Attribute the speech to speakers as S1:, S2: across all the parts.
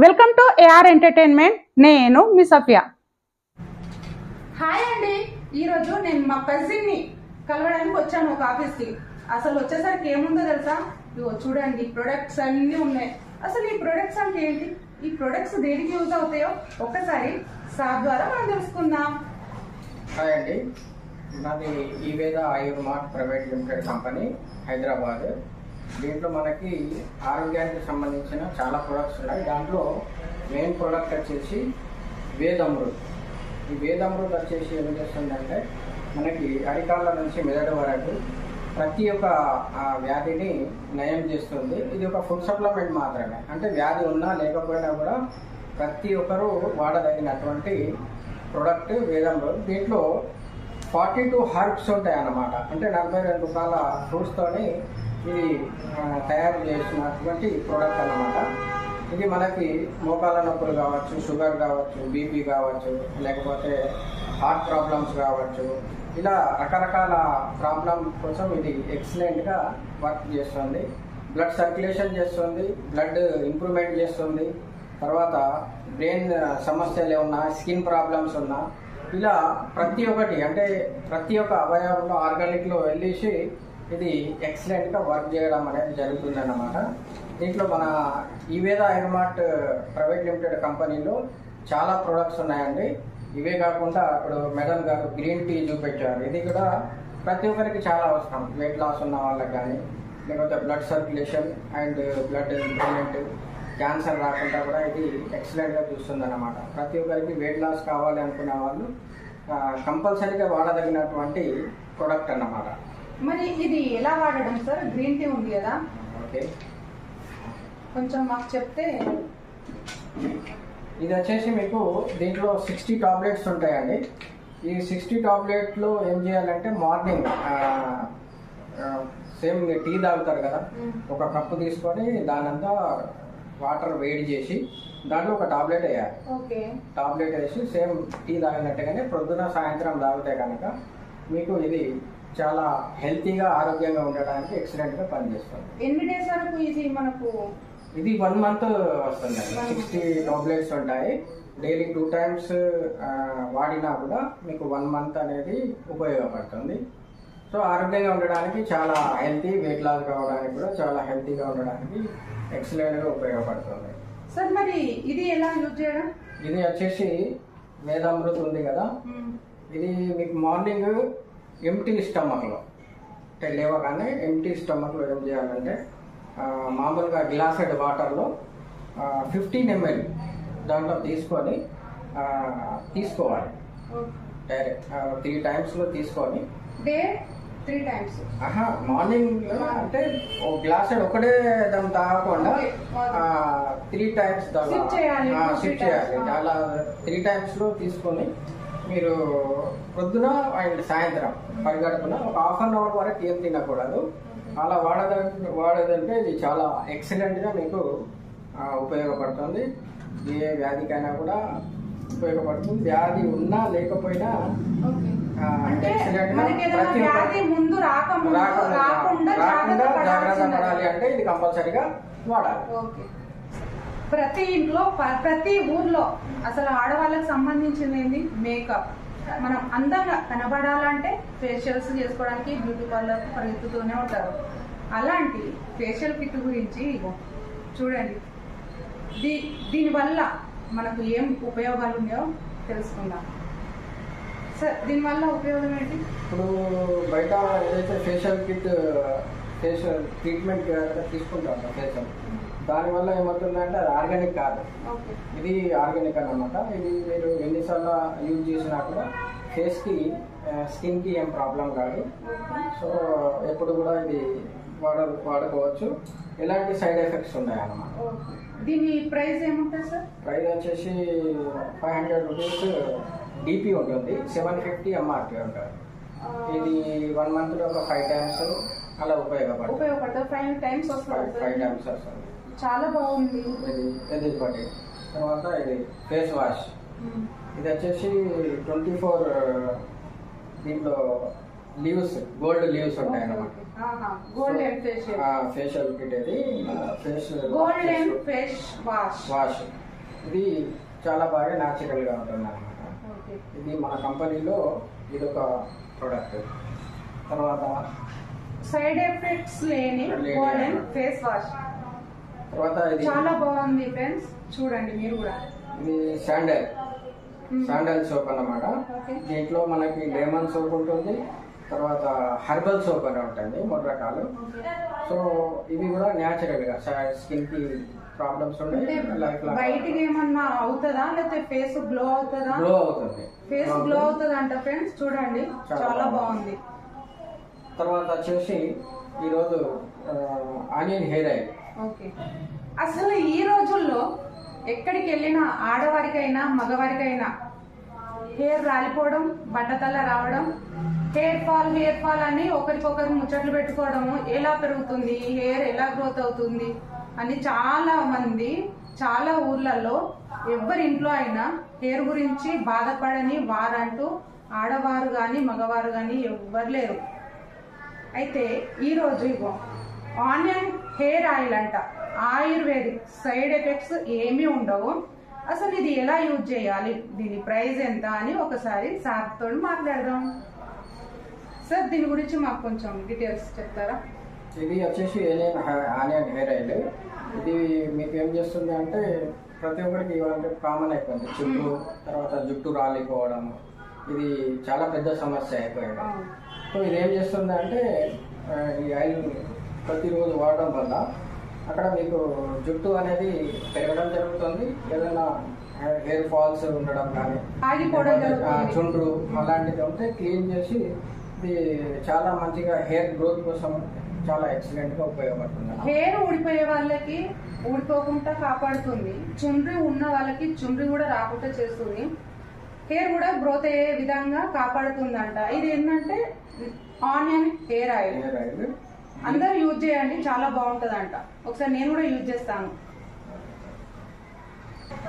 S1: Welcome to AR entertainment. నేను మీ Safia. Hi అండి. ఈరోజు నేను మా కజిన్ని కలవడానికి వచ్చాను ఒక ఆఫీస్కి. అసలు వచ్చేసరికి ఏముందో తెలుసా? ఇగో చూడండి, ప్రొడక్ట్స్ అన్నీ ఉన్నాయి. అసలు ఈ ప్రొడక్ట్స్ అంటే ఏంటి, ఈ ప్రొడక్ట్స్ దేనికి యూజ్ అవుతాయో ఒక్కసారి సార్ ద్వారా మనం తెలుసుకుందాం.
S2: హాయ్ అండి, నాది ఈవేద ఆయుర్మార్ట్ ప్రైవేట్ లిమిటెడ్ కంపెనీ, హైదరాబాద్. దీంట్లో మనకి ఆరోగ్యానికి సంబంధించిన చాలా ప్రొడక్ట్స్ ఉన్నాయి. దాంట్లో మెయిన్ ప్రోడక్ట్ వచ్చేసి వేదమృత్. ఈ వేదమృత్ వచ్చేసి ఏం చేస్తుందంటే మనకి అరికాళ్ళ నుంచి మెదడు వరకు ప్రతి ఒక్క వ్యాధిని నయం చేస్తుంది. ఇది ఒక ఫుడ్ సప్లిమెంట్ మాత్రమే, అంటే వ్యాధి ఉన్నా లేకపోయినా కూడా ప్రతి ఒక్కరూ వాడదగినటువంటి ప్రోడక్ట్ వేదమృత్. దీంట్లో 42 హర్బ్స్ ఉంటాయి అన్నమాట. అంటే 42 రకాల ఫ్రూట్స్తోని ఇది తయారు చేసినటువంటి ప్రోడక్ట్ అన్నమాట. ఇది మనకి మోకాళ్ళ నొప్పులు కావచ్చు, షుగర్ కావచ్చు, బీపీ కావచ్చు, లేకపోతే హార్ట్ ప్రాబ్లమ్స్ కావచ్చు, ఇలా రకరకాల ప్రాబ్లం కోసం ఇది ఎక్సలెంట్గా వర్క్ చేస్తుంది. బ్లడ్ సర్క్యులేషన్ చేస్తుంది, బ్లడ్ ఇంప్రూవ్మెంట్ చేస్తుంది. తర్వాత బ్రెయిన్ సమస్యలు ఉన్నా, స్కిన్ ప్రాబ్లమ్స్ ఉన్నా, ఇలా ప్రతి ఒక్కటి అంటే ప్రతి ఒక్క అవయవంలో ఆర్గానిక్లో వెళ్ళేసి ఇది ఎక్సలెంట్గా వర్క్ చేయడం అనేది జరుగుతుంది అన్నమాట. దీంట్లో మన ఈవేద ఆయుర్మార్ట్ ప్రైవేట్ లిమిటెడ్ కంపెనీలో చాలా ప్రొడక్ట్స్ ఉన్నాయండి. ఇవే కాకుండా ఇప్పుడు మేడం గారు గ్రీన్ టీ చూపించారు. ఇది కూడా ప్రతి ఒక్కరికి చాలా అవసరం. వెయిట్ లాస్ ఉన్న వాళ్ళకి కానీ, లేకపోతే blood circulation and blood improvement, cancer రాకుండా కూడా ఇది ఎక్సలెంట్గా చూస్తుంది అన్నమాట. ప్రతి ఒక్కరికి వెయిట్ లాస్ కావాలి అనుకునే వాళ్ళు కంపల్సరీగా వాడదగినటువంటి ప్రోడక్ట్ అన్నమాట.
S1: మరి ఇది ఎలా వాడడం సార్? గ్రీన్ టీ ఉంది కదా,
S2: ఓకే,
S1: కొంచెం మాకు చెప్తే.
S2: ఇది వచ్చేసి మీకు దీంట్లో 60 టాబ్లెట్స్ ఉంటాయండి. ఈ 60 టాబ్లెట్లో ఏం చేయాలంటే మార్నింగ్ సేమ్ టీ తాగుతారు కదా, ఒక కప్పు తీసుకొని దానంతా వాటర్ వేడి చేసి దాంట్లో ఒక టాబ్లెట్ వేయాలి.
S1: ఓకే,
S2: టాబ్లెట్ వేసి సేమ్ టీ తాగినట్టుగానే ప్రొద్దున సాయంత్రం తాగితే కనుక మీకు ఇది చాలా హెల్తీగా ఆరోగ్యంగా ఉండడానికి ఎక్సలెంట్గా పనిచేస్తుంది.
S1: ఎన్ని డేస్ వరకు ఇది మనకు?
S2: ఇది 1 మంత్ వస్తుంది. 60 టాబ్లెట్స్ ఉంటాయి. డైలీ 2 టైమ్స్ వాడినా కూడా మీకు 1 మంత్ అనేది ఉపయోగపడుతుంది. సో ఆరోగ్యంగా ఉండడానికి చాలా హెల్తీ, వెయిట్ లాస్ కావడానికి కూడా చాలా హెల్తీగా ఉండడానికి ఎక్సలెంట్గా ఉపయోగపడుతుంది.
S1: సార్ మరి ఇది ఎలా యూజ్ చేయడం?
S2: ఇది వచ్చేసి వేదామృత్ ఉంది కదా, ఇది మీకు మార్నింగ్ ఎంటీ స్టమక్లో అంటే లేవగానే ఎంటీ స్టమక్లో ఏం చేయాలంటే మామూలుగా గ్లాసెడ్ వాటర్లో 15 ml దాంట్లో తీసుకొని తీసుకోవాలి. డైరెక్ట్ 3 టైమ్స్లో తీసుకొని
S1: డే 3 టైమ్స్.
S2: మార్నింగ్ అంటే ఒక గ్లాసెడ్ ఒకటే దాన్ని తాగకుండా 3 టైమ్స్ సిప్ చేయాలి. అలా 3 టైమ్స్లో తీసుకొని మీరు పొద్దున అండ్ సాయంత్రం పరిగడుపున ఒక ½ an hour వరకు ఏం తినకూడదు. అలా వాడదంటే ఇది చాలా ఎక్సలెంట్గా మీకు ఉపయోగపడుతుంది. ఏ వ్యాధికైనా కూడా ఉపయోగపడుతుంది. వ్యాధి ఉన్నా లేకపోయినా రాకుండా జాగ్రత్త పడాలి అంటే ఇది కంపల్సరీగా వాడాలి.
S1: ప్రతి ఇంట్లో, ప్రతి ఊర్లో అసలు ఆడవాళ్ళకి సంబంధించింది ఏంది? మేకప్. మనం అందంగా కనబడాలంటే ఫేషియల్స్ చేసుకోవడానికి బ్యూటీ పార్లర్ పరిగెత్తుతూనే ఉంటారు. అలాంటి ఫేషియల్ కిట్ గురించి చూడండి, దీనివల్ల మనకు ఏం ఉపయోగాలు ఉన్నాయో తెలుసుకుందాం. సార్ దీనివల్ల ఉపయోగం ఏంటి?
S2: ఇప్పుడు బయట ఏదైతే ఫేషియల్ కిట్, ఫేషియల్ ట్రీట్మెంట్ తీసుకుంటాం ఫేషియల్, దానివల్ల ఏమవుతుందంటే అది ఆర్గానిక్ కాదు. ఇది ఆర్గానిక్ అన్నమాట. ఇది మీరు ఎన్నిసార్లు యూజ్ చేసినా కూడా ఫేస్కి, స్కిన్కి ఏం ప్రాబ్లం కాదు. సో ఎప్పుడు కూడా ఇది వాడుకోవచ్చు. ఎలాంటి సైడ్ ఎఫెక్ట్స్ ఉన్నాయి అన్నమాట.
S1: దీని ప్రైస్ ఏముంటుంది సార్?
S2: ప్రైస్ వచ్చేసి 500 రూపీస్ డిపి ఉంటుంది, 750 ఎంఆర్పి ఉంటుంది. ఇది 1 మంత్లో ఒక 5 టైమ్స్ అలా ఉపయోగపడుతుంది.
S1: 5 టైమ్స్
S2: వస్తుంది.
S1: చాలా బాగుంది.
S2: ఇది ఒకటి. తర్వాత ఇది ఫేస్ వాష్. ఇది వచ్చేసి 24 దీంట్లో లీవ్స్, గోల్డ్ లీవ్స్ ఉంటాయి అన్నమాట.
S1: గోల్డెన్ ఫేషియల్
S2: ఫేషియల్ కిట్ ఇది,
S1: గోల్డెన్ ఫేస్
S2: వాష్. ఇది చాలా బాగా న్యాచురల్ గా ఉంటుంది అన్నమాట. ఇది మన కంపెనీలో ఇదొక ప్రోడక్ట్. తర్వాత
S1: సైడ్ ఎఫెక్ట్స్ లేని గోల్డెన్ ఫేస్ వాష్.
S2: తర్వాత ఇది
S1: చాలా బాగుంది ఫ్రెండ్స్, చూడండి మీరు కూడా.
S2: ఇది శాండల్ సోప్ అన్నమాట. దీంట్లో మనకి లెమన్ సోప్ ఉంటుంది, తర్వాత హెర్బల్ సోప్ అని ఉంటుంది, 3 రకాలు. సో ఇవి కూడా న్యాచురల్ గా స్కిన్ కి ప్రాబ్లమ్స్ ఉంటాయి,
S1: బయటికి ఏమన్నా అవుతుందా లేకపోతే ఫేస్ గ్లో అవుతుందా?
S2: గ్లో అవుతుంది,
S1: ఫేస్ గ్లో అవుతుంది అంట ఫ్రెండ్స్, చూడండి చాలా బాగుంది.
S2: తర్వాత వచ్చేసి ఈరోజు ఆనియన్ హెయిర్ ఆయిల్.
S1: ఓకే, అసలు ఈ రోజుల్లో ఎక్కడికి వెళ్ళినా ఆడవారికైనా మగవారికైనా హెయిర్ రాలిపోవడం, బట్టతల రావడం, హెయిర్ ఫాల్ అని ఒకరికొకరు ముచ్చట్లు పెట్టుకోవడము, ఎలా పెరుగుతుంది హెయిర్, ఎలా గ్రోత్ అవుతుంది అని చాలా మంది చాలా ఊర్లలో ఎవరి ఇంట్లో అయినా హెయిర్ గురించి బాధపడని వారంటూ ఆడవారు కానీ మగవారు కానీ ఎవ్వరు లేరు. అయితే ఈరోజు ఇగో ఆనియన్ హెయిర్ ఆయిల్ అంట, ఆయుర్వేదిక్, సైడ్ ఎఫెక్ట్స్ ఏమీ ఉండవు. అసలు ఇది ఎలా యూజ్ చేయాలి, దీని ప్రైస్ ఎంత అని ఒకసారి సార్ తోటి మాట్లాడదాం. సార్ దీని గురించి మాకు కొంచెం డీటెయిల్స్ చెప్తారా?
S2: ఇది వచ్చేసి ఆనియన్ హెయిర్ ఆయిల్. ఇది మీకు ఏం చేస్తుంది అంటే ప్రతి ఒక్కరికి ఇవ్వాలంటే కామన్ అయిపోయింది చుట్టూ, తర్వాత జుట్టు రాలిపోవడం, ఇది చాలా పెద్ద సమస్య అయిపోయింది. సో ఇది ఏం చేస్తుంది అంటే ఈ ఆయిల్ ప్రతిరోజు వాడడం వల్ల అక్కడ మీకు జుట్టు అనేది పెరగడం జరుగుతుంది, ఏదైనా హెయిర్ ఫాల్స్ ఉండడం కానీ, చుండ్రు అలాంటిది ఉంటే క్లీన్ చేసి ఇది చాలా మంచిగా హెయిర్ గ్రోత్ కోసం చాలా ఎక్సలెంట్ గా ఉపయోగపడుతుంది.
S1: హెయిర్ ఊడిపోయే వాళ్ళకి ఊడిపోకుండా కాపాడుతుంది, చుండ్రి ఉన్న వాళ్ళకి చుండ్రి కూడా రాకుండా చేస్తుంది, హెయిర్ కూడా గ్రోత్ అయ్యే విధంగా కాపాడుతుందంట. ఇది ఏంటంటే ఆనియన్ హెయిర్ ఆయిల్. అందరూ యూజ్ చేయండి, చాలా బాగుంటది అంట. ఒకసారి నేను కూడా యూజ్ చేస్తాను.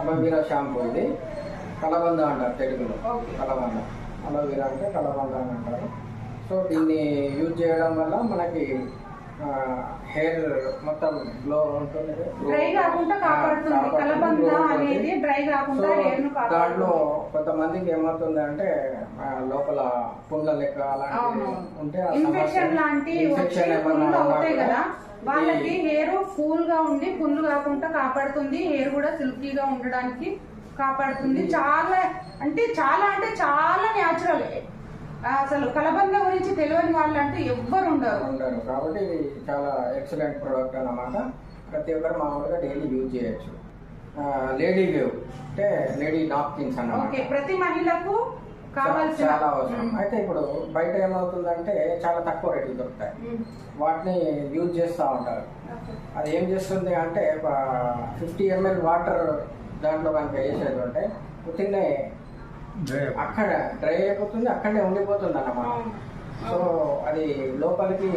S2: అలోవీరా షాంపూ, ఇది కలబంద అంటారు తెలుగులో, కలబంద. అలోవీరా అంటే కలబంద అని అంటారు. సో దీన్ని యూజ్ చేయడం వల్ల మనకి హెయిర్ మొత్తం గ్లో ఉంటుంది,
S1: డ్రై కాకుండా కాపాడుతుంది. కలబంద అనేది డ్రై కాకుండా హెయిర్ ను కాపాడుతుంది.
S2: దాంట్లో కొంతమందికి ఏమవుతుంది అంటే లోపల పుండ్ల లెక్క అలాంటి ఉంటే
S1: ఇన్ఫెక్షన్ లాంటి అవుతాయి కదా, వాళ్ళకి హెయిర్ ఫుల్ గా ఉండి పుండ్లు కాకుండా కాపాడుతుంది, హెయిర్ కూడా సిల్కీగా ఉండడానికి కాపాడుతుంది. చాలా అంటే చాలా న్యాచురల్. అసలు కలబంద గురించి తెలియని వాళ్ళు అంటే ఎవ్వరు ఉండరు.
S2: కాబట్టి ఇది చాలా ఎక్సలెంట్ ప్రోడక్ట్ అన్నమాట. ప్రతి ఒక్కరు మామూలుగా డైలీ యూజ్ చేయొచ్చు. లేడీ వేవ్ అంటే లేడీ నాప్కిన్స్ అన్నమాట,
S1: ప్రతి మహిళకు కావాల్సిన
S2: చాలా అవసరం. అయితే ఇప్పుడు బయట ఏమవుతుందంటే చాలా తక్కువ రేట్లు దొరుకుతాయి, వాటిని యూజ్ చేస్తూ ఉంటారు. అది ఏం చేస్తుంది అంటే 50 ml వాటర్ దాంట్లో కనుక వేసేది ఉంటే ఉత్తినే అక్కడ డ్రై అయిపోతుంది, అక్కడనే ఉండిపోతుంది అన్నమాట. సో అది లోపలికి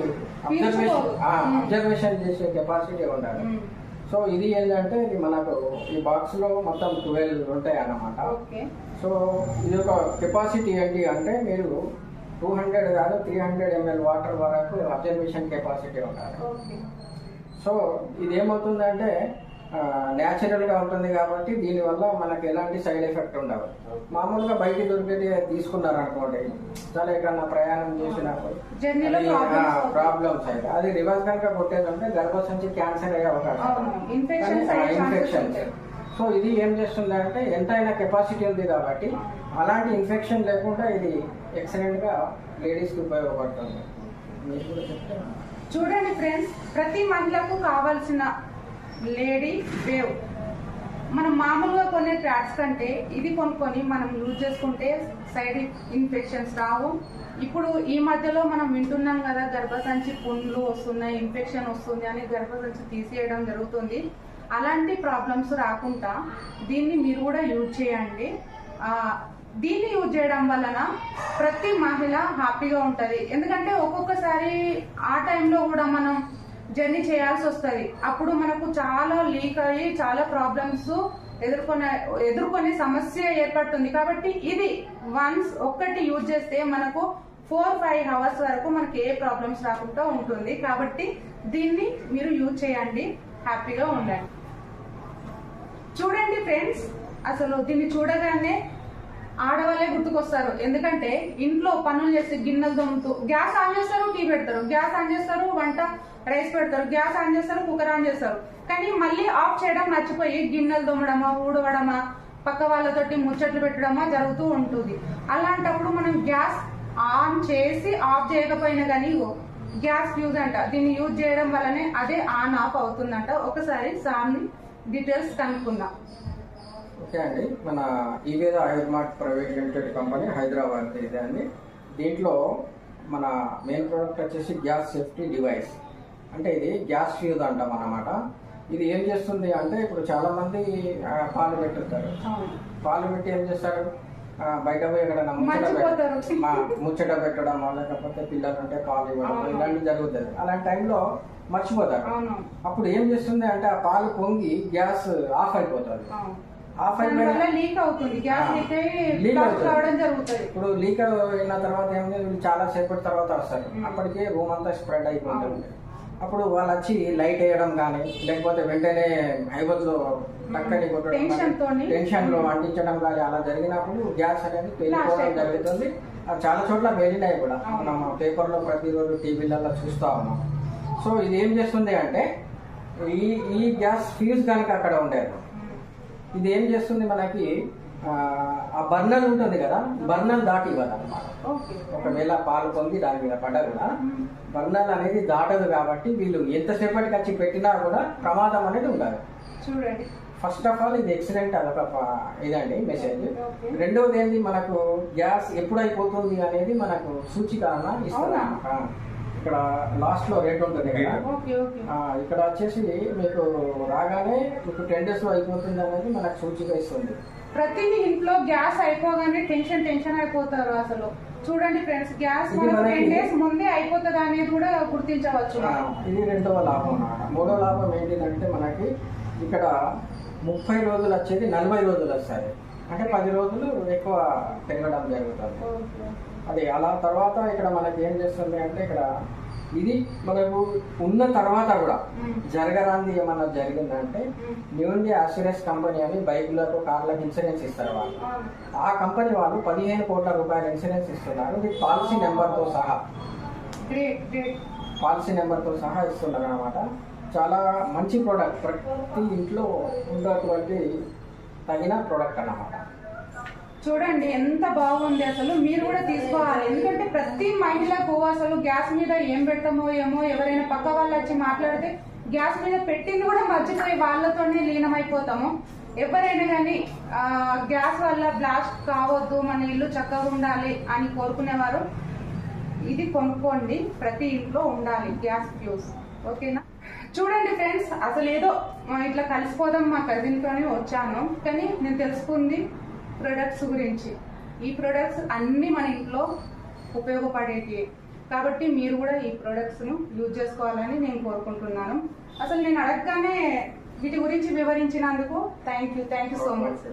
S2: అబ్జర్వేషన్ చేసే కెపాసిటీ ఉండాలి. సో ఇది ఏంటంటే ఇది మనకు ఈ బాక్స్ లో మొత్తం 12 ఉంటాయి అన్నమాట. సో ఇది ఒక కెపాసిటీ ఏంటి అంటే మీరు 200 కాదు 300 ml వాటర్ వరకు అబ్జర్వేషన్ కెపాసిటీ ఉండాలి. సో ఇది ఏమవుతుందంటే న్యాచురల్ గా ఉంటుంది కాబట్టి దీనివల్ల మనకి ఎలాంటి సైడ్ ఎఫెక్ట్ ఉండవు. మామూలుగా బయట దొరికేది తీసుకున్నారు అనుకోండి, చాలా ఎక్కడన్నా ప్రయాణం చేసినప్పుడు ప్రాబ్లమ్స్ అయితే అది రివర్స్ కనుక కొట్టేదంటే గర్భసంచి క్యాన్సర్ అయ్యే అవకాశం, ఇన్ఫెక్షన్స్. సో ఇది ఏం చేస్తుందంటే ఎంతైనా కెపాసిటీ ఉంది కాబట్టి అలాంటి ఇన్ఫెక్షన్ లేకుండా ఇది ఎక్సలెంట్ గా లేడీస్ కి ఉపయోగపడుతుంది.
S1: చూడండి ఫ్రెండ్స్, ప్రతి మహిళకు కావాల్సిన లేడీ వేవ్. మనం మామూలుగా కొనే ప్యాడ్స్ కంటే ఇది కొనుక్కొని మనం యూజ్ చేసుకుంటే సైడ్ ఇన్ఫెక్షన్స్ రావు. ఇప్పుడు ఈ మధ్యలో మనం వింటున్నాం కదా, గర్భసంచి పుండ్లు వస్తున్నాయి, ఇన్ఫెక్షన్ వస్తుంది అని గర్భసంచి తీసేయడం జరుగుతుంది. అలాంటి ప్రాబ్లమ్స్ రాకుండా దీన్ని మీరు కూడా యూజ్ చేయండి. దీన్ని యూజ్ చేయడం వలన ప్రతి మహిళ హ్యాపీగా ఉంటుంది. ఎందుకంటే ఒక్కొక్కసారి ఆ టైంలో కూడా మనం జర్నీ చేయాల్సి వస్తుంది, అప్పుడు మనకు చాలా లీక్ అయ్యి చాలా ప్రాబ్లమ్స్ ఎదుర్కొనే సమస్య ఏర్పడుతుంది. కాబట్టి ఇది వన్స్ ఒక్కటి యూజ్ చేస్తే మనకు 4-5 అవర్స్ వరకు మనకి ఏ ప్రాబ్లమ్స్ రాకుండా ఉంటుంది. కాబట్టి దీన్ని మీరు యూజ్ చేయండి, హ్యాపీగా ఉండండి. చూడండి ఫ్రెండ్స్, అసలు దీన్ని చూడగానే ఆడవాళ్ళే గుర్తుకొస్తారు. ఎందుకంటే ఇంట్లో పనులు చేసి గిన్నెలు దొమ్ముతూ గ్యాస్ ఆన్ చేస్తారు, టీ పెడతారు, గ్యాస్ ఆన్ చేస్తారు, వంట రైస్ పెడతారు, గ్యాస్ ఆన్ చేస్తారు, కుక్కర్ ఆన్ చేస్తారు. కానీ మళ్ళీ ఆఫ్ చేయడం మర్చిపోయి గిన్నెలు దొమ్మడమా, ఊడవడమా, పక్క వాళ్ళతోటి ముచ్చట్లు పెట్టడమా జరుగుతూ ఉంటుంది. అలాంటప్పుడు మనం గ్యాస్ ఆన్ చేసి ఆఫ్ చేయకపోయినా కానీ గ్యాస్ ఫ్యూజ్ అంట, దీన్ని యూజ్ చేయడం వల్లనే అదే ఆన్ ఆఫ్ అవుతుందంట. ఒకసారి సార్ని డీటెయిల్స్ కనుక్కుందాం.
S2: ఓకే అండి, మన ఈవేద ఆయుర్మార్ట్ ప్రైవేట్ లిమిటెడ్ కంపెనీ హైదరాబాద్ ఇదే అండి. దీంట్లో మన మెయిన్ ప్రోడక్ట్ వచ్చేసి గ్యాస్ సేఫ్టీ డివైస్. అంటే ఇది గ్యాస్ ఫ్యూజ్ అంటాం అన్నమాట. ఇది ఏం చేస్తుంది అంటే, ఇప్పుడు చాలా మంది పాలు పెట్టుతారు, పాలు పెట్టి ఏం చేస్తారు, బయట పోయి ఎక్కడైనా ముచ్చట పెట్టడం, లేకపోతే పిల్లలు ఉంటే పాలు ఇవ్వడం, ఇలాంటివి జరుగుతుంది. అలాంటి టైంలో మర్చిపోతారు. అప్పుడు ఏం చేస్తుంది అంటే, ఆ పాలు పొంగి గ్యాస్ ఆఫ్ అయిపోతుంది. ఆఫ్ అయిపోయి
S1: లీక్ అవుతుంది, లీక్ అవుతుంది.
S2: ఇప్పుడు లీక్ అయిన తర్వాత ఏమైంది, చాలా సేపటి తర్వాత వస్తారు, అప్పటికే రూమ్ అంతా స్ప్రెడ్ అయిపోతుంది. అప్పుడు వాళ్ళు వచ్చి లైట్ వేయడం కానీ, లేకపోతే వెంటనే హైవల్లో టక్కని కొట్టడం, టెన్షన్ లో అంటించడం కానీ అలా జరిగినప్పుడు గ్యాస్ అనేది పేలిపోవడం జరుగుతుంది. చాలా చోట్ల పేలినాయి కూడా, మనం పేపర్లో ప్రతిరోజు టీవీలలో చూస్తా ఉన్నాం. సో ఇది ఏం చేస్తుంది అంటే, ఈ గ్యాస్ ఫ్యూజ్ కనుక అక్కడ ఉండేది, ఇది ఏం చేస్తుంది మనకి, ఆ బర్నల్ ఉంటుంది కదా, బర్నల్ దాటి ఇవ్వదు అనమాట. ఒకవేళ పాలు పొంది దాని మీద పడ్డా కూడా బర్నల్ అనేది దాటదు. కాబట్టి వీళ్ళు ఎంతసేపటికి వచ్చి పెట్టినా కూడా ప్రమాదం అనేది ఉండదు.
S1: చూడండి,
S2: ఫస్ట్ ఆఫ్ ఆల్ ఇది ఎక్సిడెంట్, అదొక ఇదండి మెసేజ్. రెండవది ఏంటి, మనకు గ్యాస్ ఎప్పుడు అయిపోతుంది అనేది మనకు సూచికరణ ఇస్తుంది. ఇక్కడ లాస్ట్ లో రేట్ ఉంటుంది కదా, ఇక్కడ వచ్చేసి మీకు రాగానే మీకు 10 days లో అయిపోతుంది అనేది మనకు సూచిక ఇస్తుంది.
S1: ప్రతి ఇంట్లో గ్యాస్ అయిపోగానే టెన్షన్ అయిపోతారు. అసలు చూడండి ఫ్రెండ్స్, గ్యాస్ 10 days ముందే అయిపోతుంది అనేది కూడా గుర్తించవచ్చు.
S2: ఇది రెండవ లాభం అన్నమాట. మూడో లాభం ఏంటిదంటే, మనకి ఇక్కడ 30 రోజులు వచ్చేది 40 రోజులు వస్తాయి. అంటే 10 రోజులు ఎక్కువ పెరగడం జరుగుతుంది. అది అలా తర్వాత ఇక్కడ మనకి ఏం చేస్తుంది అంటే, ఇక్కడ ఇది మనకు ఉన్న తర్వాత కూడా జరగరాంది ఏమన్నా జరిగిందంటే, న్యూ ఇండియా అష్యూరెన్స్ కంపెనీ అని బైకులకు, కార్లకు ఇన్సూరెన్స్ ఇస్తారు వాళ్ళు. ఆ కంపెనీ వాళ్ళు 15 కోట్ల రూపాయల ఇన్సూరెన్స్ ఇస్తున్నారు. ఇది పాలసీ నెంబర్తో సహా, పాలసీ నెంబర్తో సహా ఇస్తున్నారు అనమాట. చాలా మంచి ప్రోడక్ట్, ప్రతి ఇంట్లో ఉన్నటువంటి తగిన ప్రోడక్ట్ అన్నమాట.
S1: చూడండి ఎంత బాగుంది, అసలు మీరు కూడా తీసుకోవాలి. ఎందుకంటే ప్రతి మహిళకు అసలు గ్యాస్ మీద ఏం పెడతామో ఏమో, ఎవరైనా పక్క వాళ్ళు వచ్చి మాట్లాడితే గ్యాస్ మీద పెట్టింది కూడా మర్చిపోయి వాళ్ళతోనే లీనమైపోతాము. ఎవరైనా కానీ గ్యాస్ వల్ల బ్లాస్ట్ కావద్దు, మన ఇల్లు చక్కగా ఉండాలి అని కోరుకునేవారు ఇది కొనుక్కోండి. ప్రతి ఇంట్లో ఉండాలి గ్యాస్ ఫ్యూజ్. ఓకేనా? చూడండి ఫ్రెండ్స్, అసలు ఏదో ఇట్లా కలిసిపోదాం మా కజిన్తోనే వచ్చాను, కానీ నేను తెలుసుకుంది ప్రొడక్ట్స్ గురించి. ఈ ప్రొడక్ట్స్ అన్ని మన ఇంట్లో ఉపయోగపడేటివి. కాబట్టి మీరు కూడా ఈ ప్రొడక్ట్స్ను యూజ్ చేసుకోవాలని నేను కోరుకుంటున్నాను. అసలు నేను అడగగానే వీటి గురించి వివరించినందుకు thank you so much.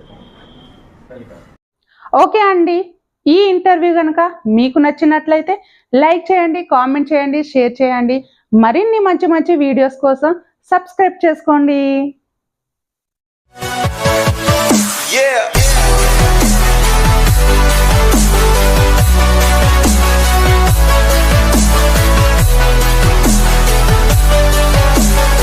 S1: Okay అండి, ఈ ఇంటర్వ్యూ కనుక మీకు నచ్చినట్లయితే లైక్ చేయండి, కామెంట్ చేయండి, షేర్ చేయండి. మరిన్ని మంచి మంచి వీడియోస్ కోసం సబ్స్క్రైబ్ చేసుకోండి.
S3: Yeah.